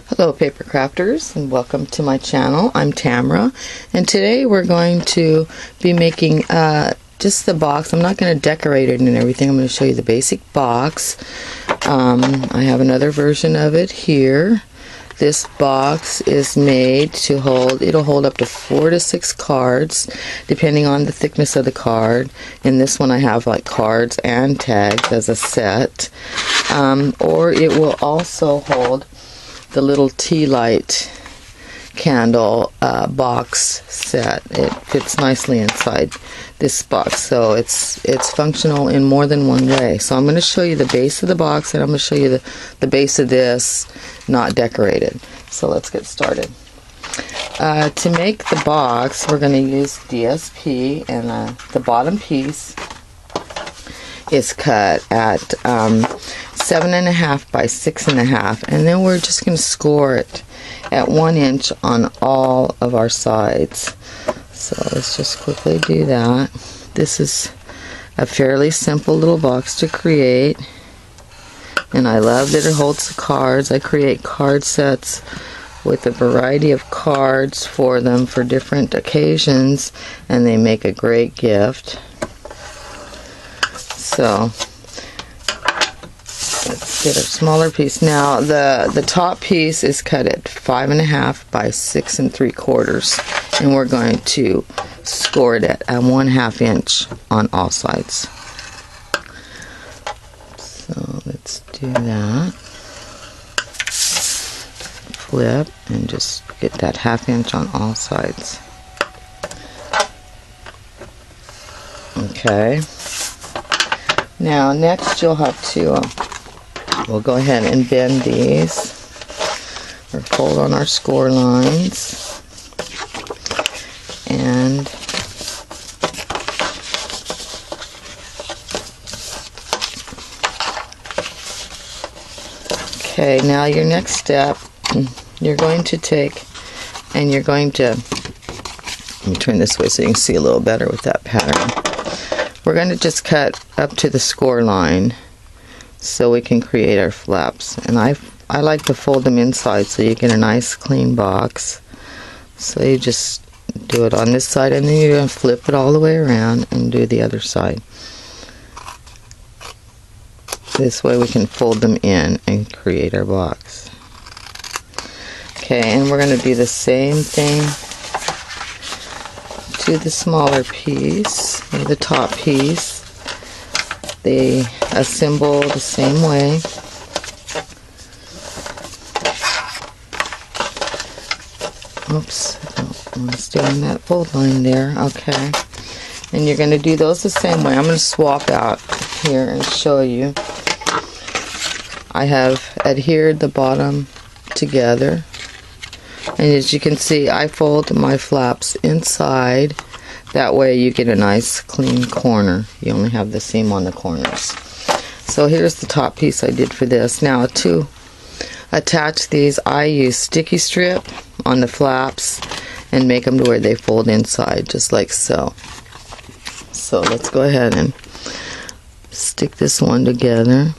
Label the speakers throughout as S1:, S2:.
S1: Hello paper crafters, and welcome to my channel. I'm Tamara, and today we're going to be making just the box. I'm not going to decorate it and everything. I'm going to show you the basic box. I have another version of it here. This box is made to hold, it'll hold up to 4 to 6 cards depending on the thickness of the card. In this one I have like cards and tags as a set, or it will also hold the little tea light candle box set. It fits nicely inside this box, so it's functional in more than one way. So I'm going to show you the base of the box, and I'm going to show you the base of this not decorated. So let's get started. To make the box, we're going to use DSP, and the bottom piece is cut at 7.5 by 6.5, and then we're just going to score it at 1 inch on all of our sides. So let's just quickly do that. This is a fairly simple little box to create, and I love that it holds the cards. I create card sets with a variety of cards for them for different occasions, and they make a great gift. So let's get a smaller piece. Now the top piece is cut at 5.5 by 6 3/4, and we're going to score it at 1/2 inch on all sides. So let's do that. Flip and just get that 1/2 inch on all sides. Okay. Now next you'll have to, we'll go ahead and bend these, or fold on our score lines, and okay, now your next step, you're going to take, and you're going to, let me turn this way so you can see a little better with that pattern. We're going to just cut up to the score line so we can create our flaps. And I like to fold them inside so you get a nice clean box. So you just do it on this side, and then you're going to flip it all the way around and do the other side. This way we can fold them in and create our box. Okay, and we're going to do the same thing to the smaller piece, or the top piece. They assemble the same way. Oops, I don't want to stay on that fold line there. Okay, and you're going to do those the same way. I'm going to swap out here and show you. I have adhered the bottom together, and as you can see, I fold my flaps inside. That way you get a nice clean corner. You only have the seam on the corners. So here's the top piece I did for this. Now to attach these, I use sticky strip on the flaps and make them to where they fold inside, just like so. So let's go ahead and stick this one together.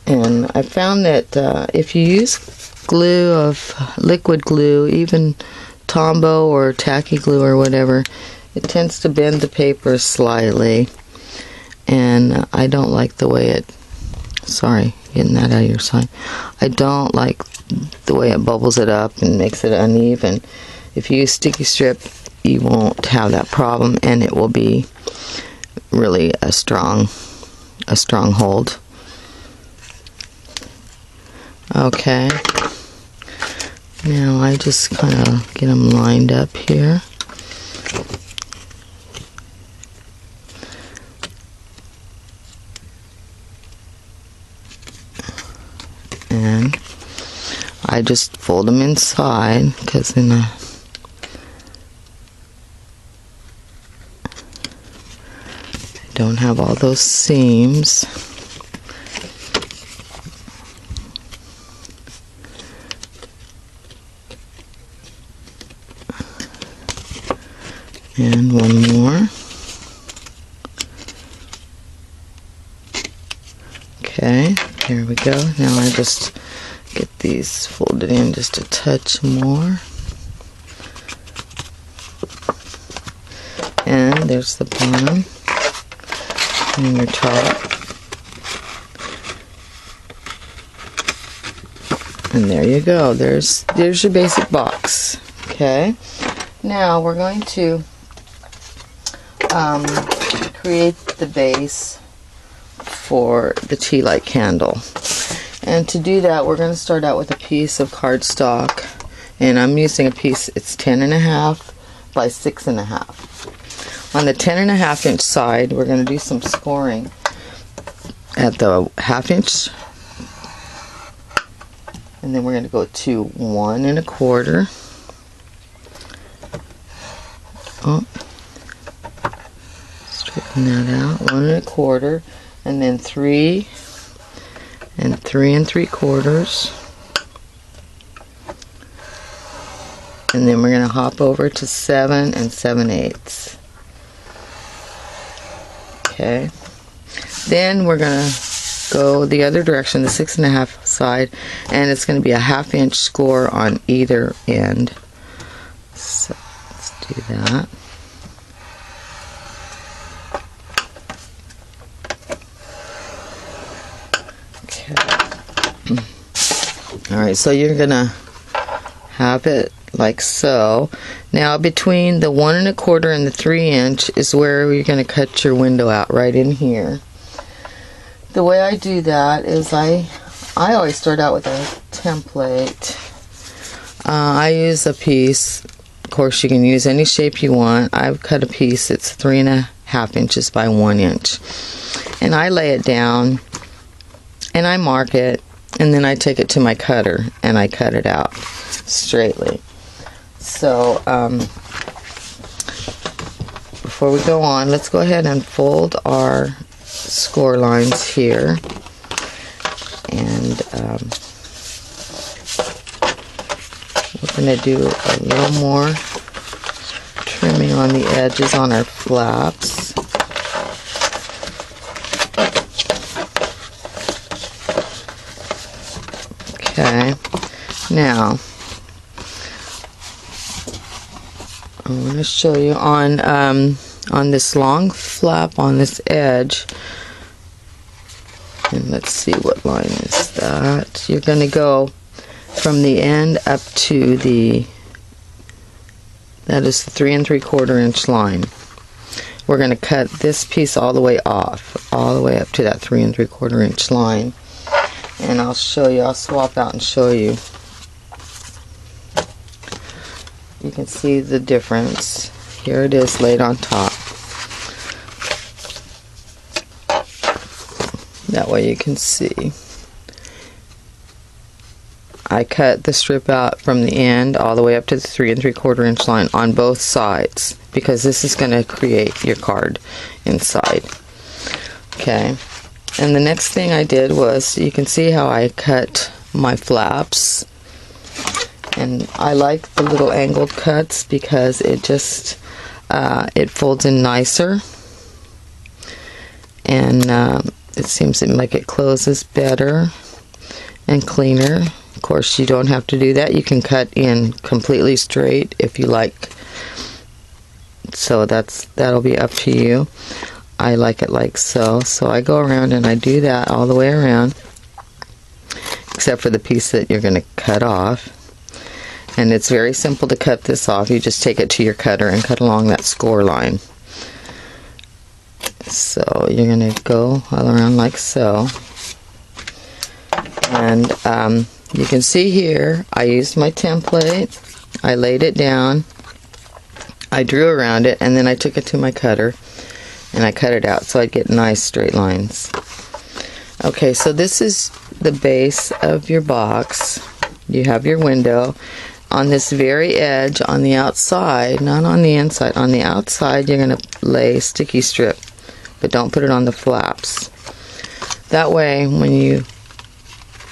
S1: And I found that if you use glue, of liquid glue, even Tombow or tacky glue or whatever, it tends to bend the paper slightly, and I don't like the way it, sorry, getting that out of your side, I don't like the way it bubbles it up and makes it uneven. If you use sticky strip, you won't have that problem, and it will be really a strong hold. Okay, now I just kind of get them lined up here. And I just fold them inside, because then I don't have all those seams. And one more. Okay, there There we go. Now I just get these folded in just a touch more. And there's the bottom and your top. And there you go. There's your basic box. Okay. Now we're going to create the base for the tea light candle. And to do that, we're going to start out with a piece of cardstock. And I'm using a piece, it's 10.5 by 6.5. On the 10.5 inch side, we're going to do some scoring at the 1/2 inch. And then we're going to go to 1 1/4. Oh, straighten that out. 1 1/4, and then 3 and 3 3/4. And then we're going to hop over to 7 7/8. Okay. Then we're going to go the other direction, the 6.5 side, and it's going to be a 1/2 inch score on either end. So let's do that. Okay. Alright, so you're going to have it like so. Now between the 1 1/4 and the 3 inch is where you're going to cut your window out, right in here. The way I do that is I always start out with a template. I use a piece. Of course, you can use any shape you want. I've cut a piece. It's 3.5 inches by 1 inch. And I lay it down and I mark it, and then I take it to my cutter and I cut it out straightly. So before we go on, let's go ahead and fold our score lines here, and we're going to do a little more trimming on the edges on our flaps. Okay, now I'm going to show you on this long flap on this edge, and let's see what line is that. You're going to go from the end up to that is the 3 3/4 inch line. We're going to cut this piece all the way off, all the way up to that 3 3/4 inch line, and I'll show you. I'll swap out and show you. You can see the difference. Here it is laid on top. That way you can see. I cut the strip out from the end all the way up to the 3 3/4 inch line on both sides, because this is going to create your card inside. Okay, and the next thing I did was, you can see how I cut my flaps, and I like the little angled cuts because it just it folds in nicer, and it seems like it closes better and cleaner. Of course, you don't have to do that. You can cut in completely straight if you like. So that'll be up to you. I like it like so. So I go around and I do that all the way around, except for the piece that you're going to cut off. And it's very simple to cut this off. You just take it to your cutter and cut along that score line. So you're going to go all around like so. And you can see here, I used my template. I laid it down. I drew around it, and then I took it to my cutter and I cut it out so I'd get nice straight lines. Okay, so this is the base of your box. You have your window. On this very edge, on the outside, not on the inside, on the outside, you're going to lay sticky strip, but don't put it on the flaps. That way, when you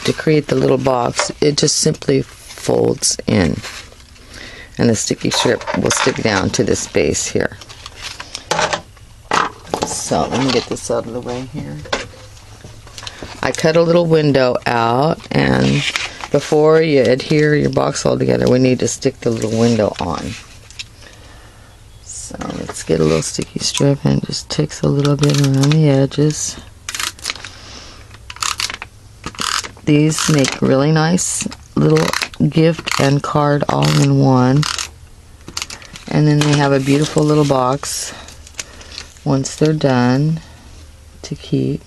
S1: to create the little box, it just simply folds in, and the sticky strip will stick down to this base here. So let me get this out of the way here. I cut a little window out, and before you adhere your box all together, we need to stick the little window on. So let's get a little sticky strip, and it just takes a little bit around the edges. These make really nice little gift and card all in one. And then they have a beautiful little box once they're done to keep.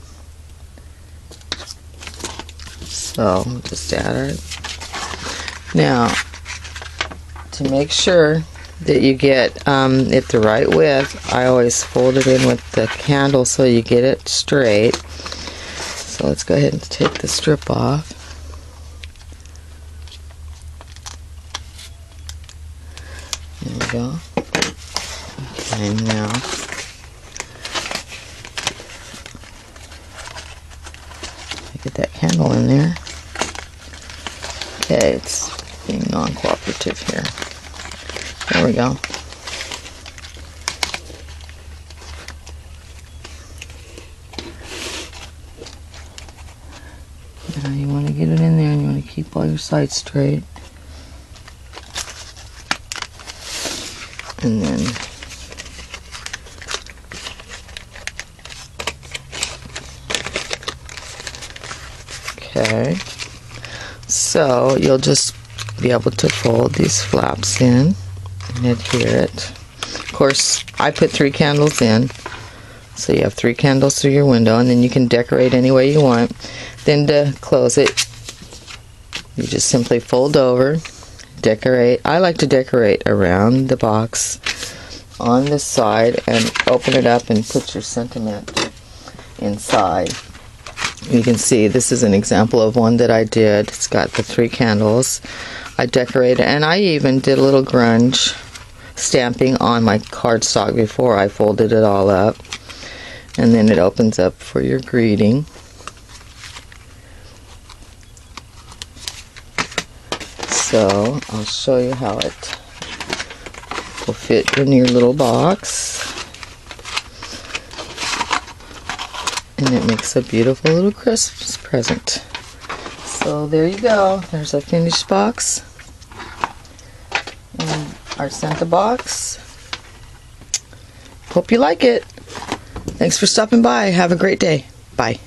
S1: So just add it. Now, to make sure that you get it the right width, I always fold it in with the candle so you get it straight. So let's go ahead and take the strip off. There we go. Okay, now get that candle in there. Okay, it's being non-cooperative here. There we go. Now you want to get it in there, and you want to keep all your sides straight. And then okay, so you'll just be able to fold these flaps in and adhere it. Of course, I put 3 candles in, so you have 3 candles through your window, and then you can decorate any way you want. Then to close it, you just simply fold over, decorate. I like to decorate around the box on this side and open it up and put your sentiment inside. You can see this is an example of one that I did. It's got the 3 candles. I decorated, and I even did a little grunge stamping on my cardstock before I folded it all up. And then it opens up for your greeting. So I'll show you how it will fit in your little box. And it makes a beautiful little Christmas present. So there you go. There's a finished box. And our Santa box. Hope you like it. Thanks for stopping by. Have a great day. Bye.